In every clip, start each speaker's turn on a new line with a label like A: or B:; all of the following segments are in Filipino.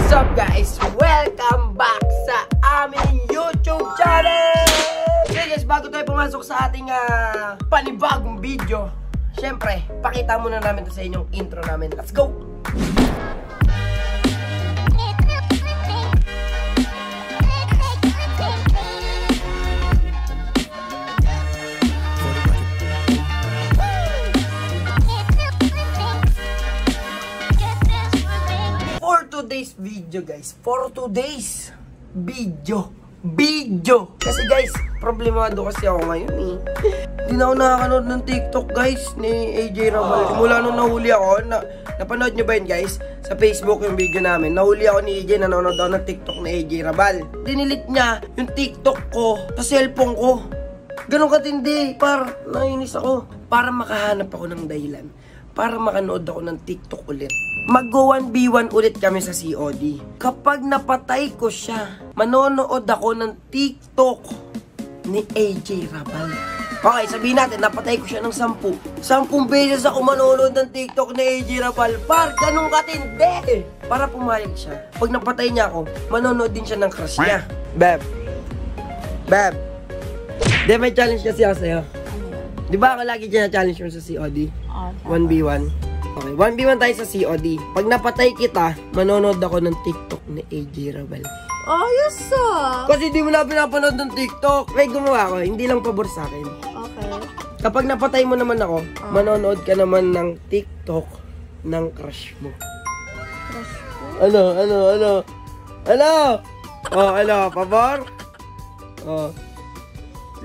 A: What's up guys? Welcome back sa aming YouTube channel! Okay guys, bago tayo pumasok sa ating panibagong video, syempre, pakita muna namin to sa inyong intro namin. Let's go! Today's video guys, for today's video kasi guys, problemado kasi ako ngayon eh. Hindi na ako nakakanood ng TikTok guys ni AJ Rabal. Mula nung nahuli ako, napanood nyo ba yun guys? Sa Facebook yung video namin, nahuli ako ni AJ, nanonood ako ng TikTok ni AJ Rabal. Dinilit niya yung TikTok ko sa cellphone ko. Ganun katindi, nainis ako. Para makahanap ako ng dahilan, para makanood ako ng TikTok ulit. Mag-go 1v1 ulit kami sa COD. Kapag napatay ko siya, manonood ako ng TikTok ni AJ Rabal. Okay, sabihin natin, napatay ko siya ng 10. 10 beses ako manonood ng TikTok ni AJ Rabal. Ganun katindi! Para pumayag siya. Pag napatay niya ako, manonood din siya ng crush niya. Beb. Di, may challenge kasi ako sa'yo. Di ba ako lagi dyan na-challenge mo sa COD? 1v1. Okay, 1v1 tayo sa COD. Pag napatay kita, manonood ako ng TikTok ni AJ Rabal.
B: Ayos ah!
A: Kasi di mo na pinapanood ng TikTok. May gumawa ako, hindi lang pabor sa akin.
B: Okay.
A: Kapag napatay mo naman ako, manonood ka naman ng TikTok ng crush mo.
B: Crush mo?
A: Ano? Oh, pabor? Oh.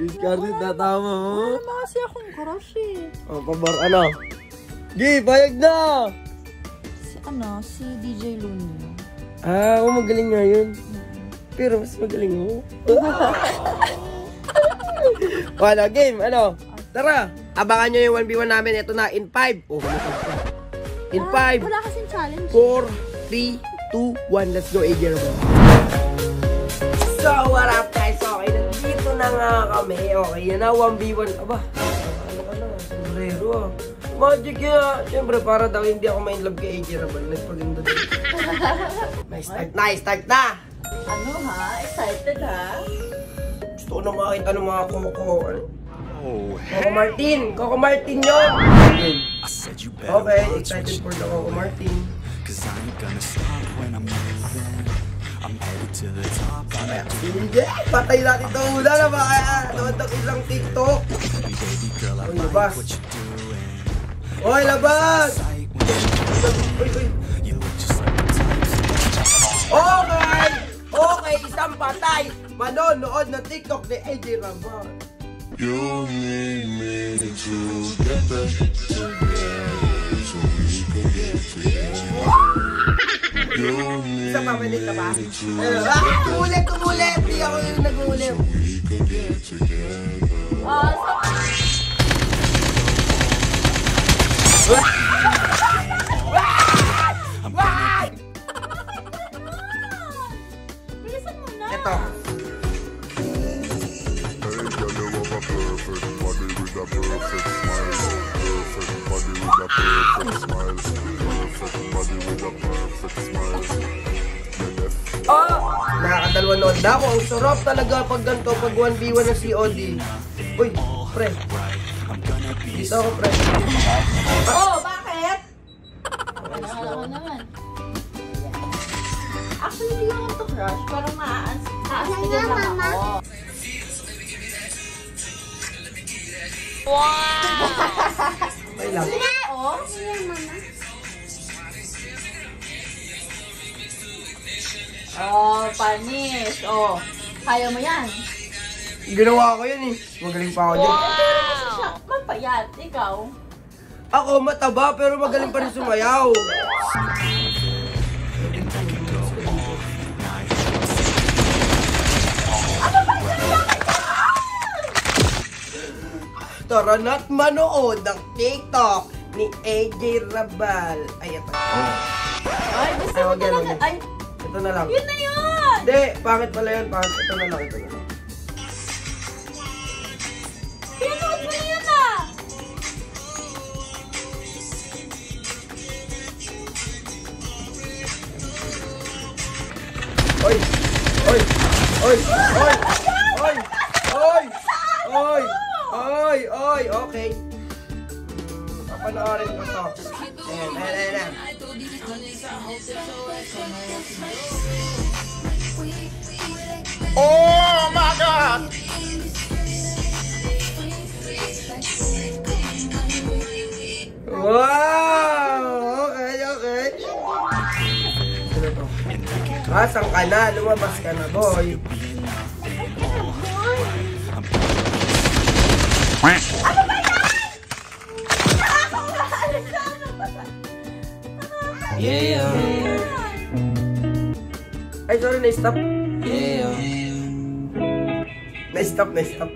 A: Discarded na tama mo.
B: Wala naman kasi akong crush eh.
A: Oh, pabor, ano? Gi, payag na!
B: Si DJ Luna.
A: Magaling nga yun. Pero mas magaling mo. Wala, game, Tara, abangan nyo yung 1v1 namin. Ito na, in 5. In 5.
B: Wala kasing challenge.
A: 4, 3, 2, 1. Let's go, AJ Rabal. So, what up guys? Okay, nandito na nga kami. Okay, yan na, 1v1. Aba, ano ka na? Sombrero Magic ya. Siyempre, para daw hindi ako ma-inlove kay AJ Rabal. Nagpaganda din. Nice start na!
B: Ano ha? Excited ha?
A: Gusto ko na makakita ng mga Coco Martin yun! Okay, excited for the Coco Martin. Patay natin ito muna na baka nood ng isang TikTok. Uy, labas! Oy, labas! Okay, isang patay. Manonood ng TikTok ni AJ Rabal.
C: You need me to get back together so we can get together.
A: Isa pa, pwede ka ba? Ulit! Di ako yung nag-uulit.
B: Bilisan mo na!
A: Ito. Nakakadalwa nood na ako. Ang sarap talaga pag ganito, pag 1v1 ng COD. Uy, pre. Dito ako, pre.
B: Bakit? Alam naman. Actually, hindi naman to crush. Parang ma-aas-pigan lang ako. Wow!
A: Okay lang.
B: Panis. Kaya mo yan.
A: Ginawa ko yan eh. Magaling pa ako dyan.
B: Wow! Magpayat. Ikaw?
A: Ako mataba pero magaling pa rin sumayaw. Tara na't manood ng TikTok ni AJ Rabal. Ay, ito.
B: Ay, gusto mo talaga. Ay,
A: ito na lang.
B: yun na yun!
A: Hindi, pangit pala yun. Ito na lang.
B: Pinanood mo na yun ah!
A: Oy! Oy! Oy! Oy! Oy! Oy! Oy! Oy! Oy! Okay. Papanoorin ko to. Ayan, ayan, ayan.
C: Oh my God!
A: Wow! Okay, okay. Ano to? Asan ka na? Lumabas ka na, boy.
D: Yeah.
A: Ay, sorry, na-stop.
D: Yeah.
A: Na-stop, na-stop.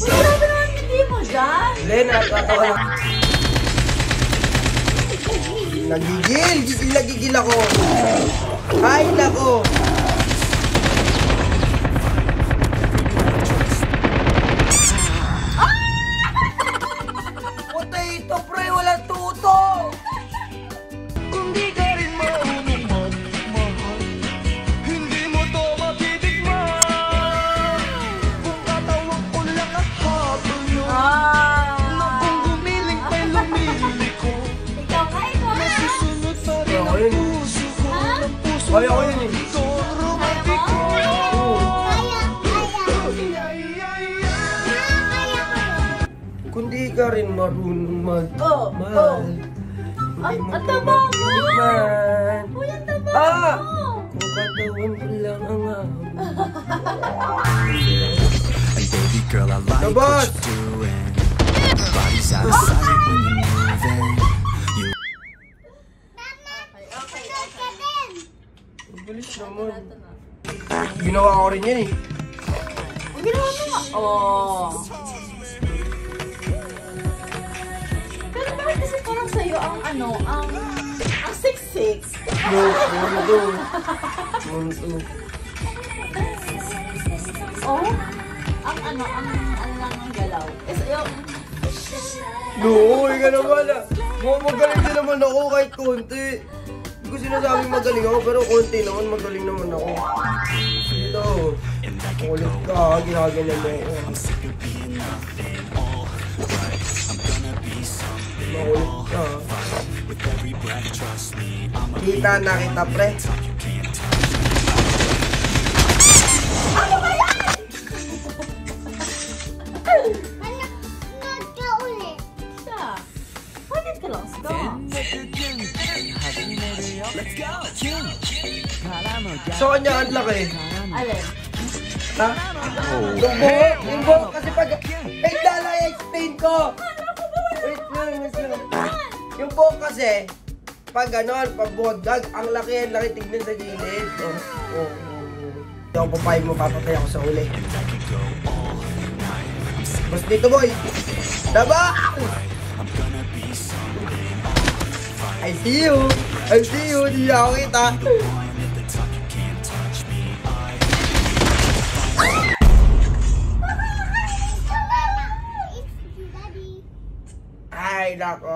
B: Grabe naman hindi mo dyan.
A: Hindi, natatawa lang. Nagigil ako. Ay, nako. Potato, pre, walang tuto.
C: Kung di ka rin marunong magmahal, hindi mo to matitikman. Kung katawag ko lang ang habol nyo, na kung gumiling pa'y lumiliko,
B: Ikaw nga ito.
C: susunod pa rin
A: Ako
C: ang
A: yun.
C: puso ko. Ang puso
A: Ay, ako yun eh.
C: ko romantic.
A: Kung di ka rin marunong magmahal,
B: Oh.
A: hindi mo
B: Ang
A: to
B: taba mo.
A: matitikman.
B: Uy, ang taba
A: Ah!
B: mo.
A: Kung katawan ko lang ang
E: Hey baby girl, I like
A: Labas!
E: what you're doing. Your body's out of sight when you're moving. You
A: Ang bilis naman. Ginawa ko rin yan eh.
B: Ang ginawa mo nga. Oh. Pero bakit kasi parang sa'yo ang ang siksik?
A: No, ano to? Ano to?
B: Oh? Ang lang ang galaw. Eh, sa'yo,
A: No, ikaw naman ah. Magaling din naman ako kahit konti. Hindi ko sinasabing magaling ako, pero konti naman, magaling naman ako. Ito, ulit ka, ginaganyan mo ako. Makulit ka. Kita na kita, pre.
B: siya. Bakit ka lang stop?
A: So, kanya ang laki.
B: Alin?
A: Ha? Yung buhok kasi pag... Wait, dala, i-explain ko! Wait lang. Yung buhok kasi, pag ganon, pag buhagdag, ang laki tignan sa gilid. Oh. Hindi ako papayag mo, papatay ako sa uli. Mas dito, boy! Daba! I see you! Hindi ako kita! Ay, nako!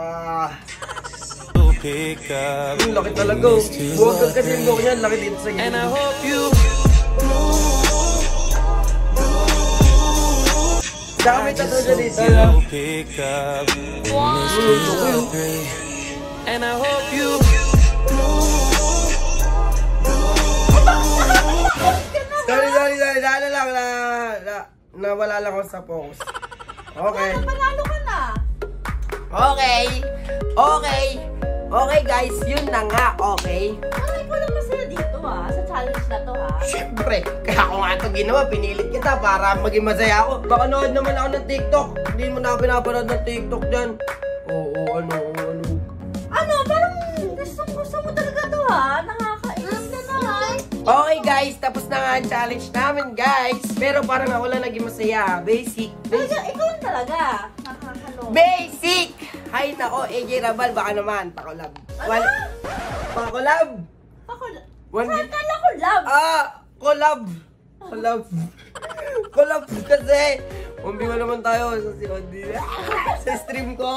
C: Pick up.
A: Ang laki talaga. Buwag kasi yung buhok niya, laki dito sa
C: And I
A: gilid.
C: hope you
A: Saka may tattoo siya dito, no?
C: pick up.
B: Wow!
C: And I hope you
A: Sorry. Ano lang, nawala lang ako sa focus. Okay.
B: Panalo ka na.
A: Okay guys, yun na nga, okay?
B: Aray ko lang masaya dito sa challenge na to
A: Siyempre, kaya ako nga ito ginawa, pinilit kita para maging masaya ako. Baka nood naman ako ng TikTok, hindi mo na pinapanood ng TikTok dyan. Oo, ano.
B: Parang gusto mo talaga to nakakainis ka na
A: Okay guys, tapos na nga ang challenge namin guys. Pero parang ako lang naging masaya, basic.
B: Talaga, ikaw lang talaga. Nakakalong.
A: Basic! Hay nako, AJ Rabal, baka naman, pakolab.
B: Ano?
A: Pakolab!
B: Ako, Akala ko love.
A: Collab. Collab kasi. Umbi mo naman tayo sa sa stream ko.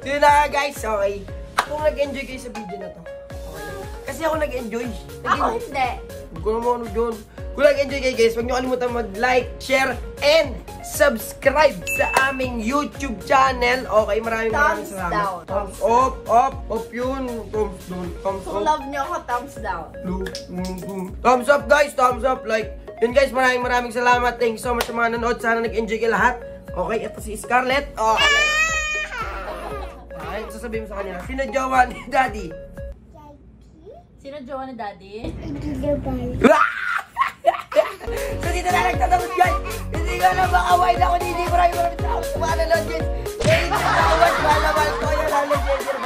A: So yun na guys, okay. Kung nag-enjoy kayo sa video na to. Okay. Kasi ako nag-enjoy.
B: Ako hindi.
A: Huwag ko naman ano dyan. Kung nag-enjoy kayo guys, huwag nyo kalimutan mag-like, share, and subscribe sa aming YouTube channel. Okay, maraming salamat.
B: Down.
A: Thumbs up, up yun. Thumbs down, thumbs
B: Kung
A: up.
B: love niyo ako, thumbs down.
A: Thumbs up guys, thumbs up. Like, yun guys, maraming salamat. Thank you so much sa mga nanood. Sana nag-enjoy kayo lahat. Okay, ito si Scarlett. Okay. Ay, sasabihin mo sa kanya, sino jowa ni Daddy?
B: Sino jowa ni Daddy?
A: So dito na nagtatapos guys. Hindi ko na makaway na ako. Hindi maraming salamat sa mga nanood guys. Thank you so much. Mahal ko. Yan,